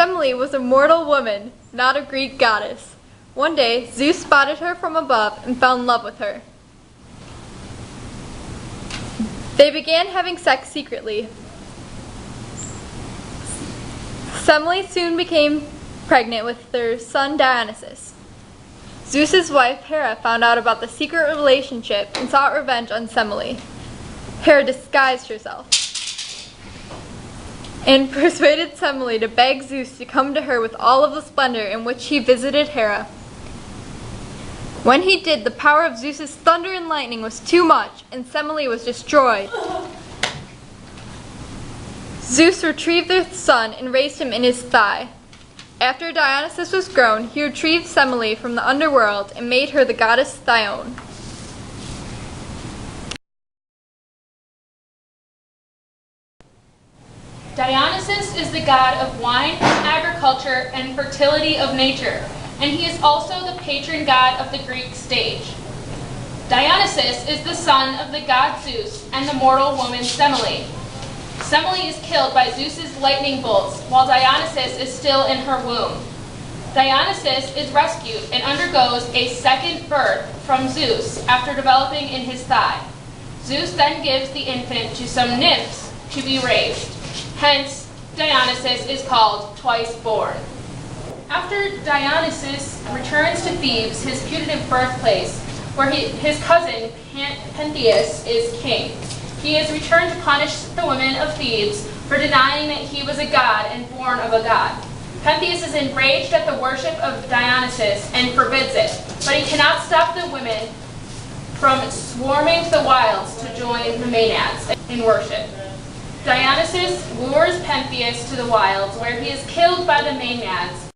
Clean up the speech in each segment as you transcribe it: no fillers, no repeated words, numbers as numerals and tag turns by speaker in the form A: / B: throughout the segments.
A: Semele was a mortal woman, not a Greek goddess. One day, Zeus spotted her from above and fell in love with her. They began having sex secretly. Semele soon became pregnant with their son Dionysus. Zeus's wife Hera found out about the secret relationship and sought revenge on Semele. Hera disguised herself and persuaded Semele to beg Zeus to come to her with all of the splendor in which he visited Hera. When he did, the power of Zeus's thunder and lightning was too much, and Semele was destroyed. Zeus retrieved their son and raised him in his thigh. After Dionysus was grown, he retrieved Semele from the underworld and made her the goddess Thyone.
B: Dionysus is the god of wine, agriculture, and fertility of nature, and he is also the patron god of the Greek stage. Dionysus is the son of the god Zeus and the mortal woman Semele. Semele is killed by Zeus's lightning bolts while Dionysus is still in her womb. Dionysus is rescued and undergoes a second birth from Zeus after developing in his thigh. Zeus then gives the infant to some nymphs to be raised. Hence, Dionysus is called twice born. After Dionysus returns to Thebes, his putative birthplace, where his cousin Pentheus is king, he is returned to punish the women of Thebes for denying that he was a god and born of a god. Pentheus is enraged at the worship of Dionysus and forbids it, but he cannot stop the women from swarming to the wilds to join the Maenads in worship. Dionysus lures Pentheus to the wilds, where he is killed by the Maenads.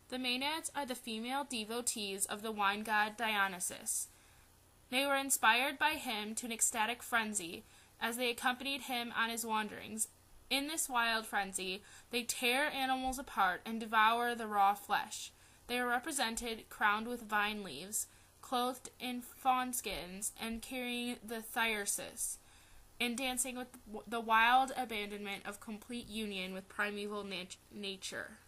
C: The Maenads are the female devotees of the wine god Dionysus. They were inspired by him to an ecstatic frenzy as they accompanied him on his wanderings. In this wild frenzy, they tear animals apart and devour the raw flesh. They are represented crowned with vine leaves, clothed in fawn skins, and carrying the thyrsus, and dancing with the wild abandonment of complete union with primeval nature.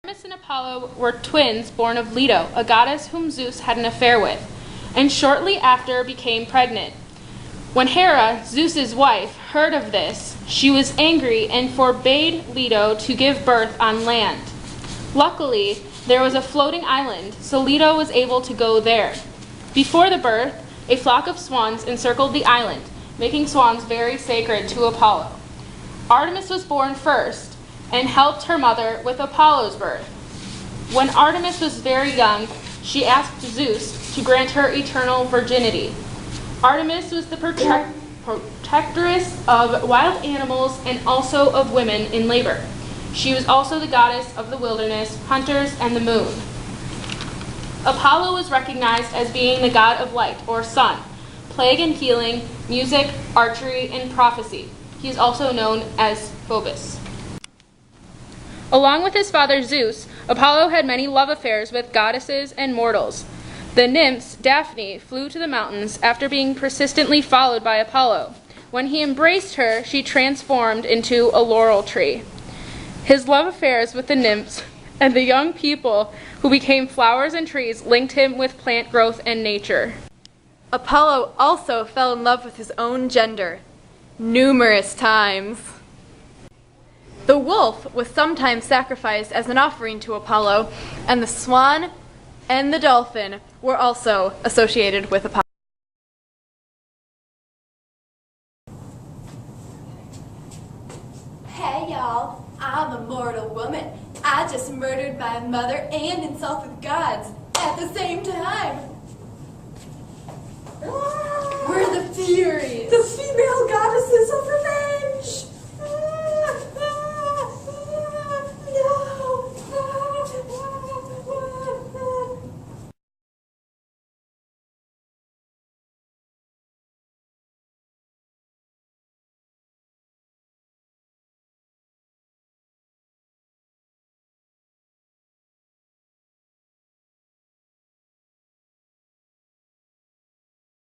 B: Artemis and Apollo were twins born of Leto, a goddess whom Zeus had an affair with, and shortly after became pregnant. When Hera, Zeus's wife, heard of this, she was angry and forbade Leto to give birth on land. Luckily, there was a floating island, so Leto was able to go there. Before the birth, a flock of swans encircled the island, making swans very sacred to Apollo. Artemis was born first, and helped her mother with Apollo's birth. When Artemis was very young, she asked Zeus to grant her eternal virginity. Artemis was the protectress of wild animals and also of women in labor. She was also the goddess of the wilderness, hunters, and the moon. Apollo was recognized as being the god of light, or sun, plague and healing, music, archery, and prophecy. He is also known as Phobos. Along with his father Zeus, Apollo had many love affairs with goddesses and mortals. The nymphs, Daphne, flew to the mountains after being persistently followed by Apollo. When he embraced her, she transformed into a laurel tree. His love affairs with the nymphs and the young people who became flowers and trees linked him with plant growth and nature.
A: Apollo also fell in love with his own gender, numerous times. The wolf was sometimes sacrificed as an offering to Apollo, and the swan and the dolphin were also associated with Apollo.
D: Hey y'all, I'm a mortal woman. I just murdered my mother and insulted gods at the same time. We're the Furies, the female goddesses of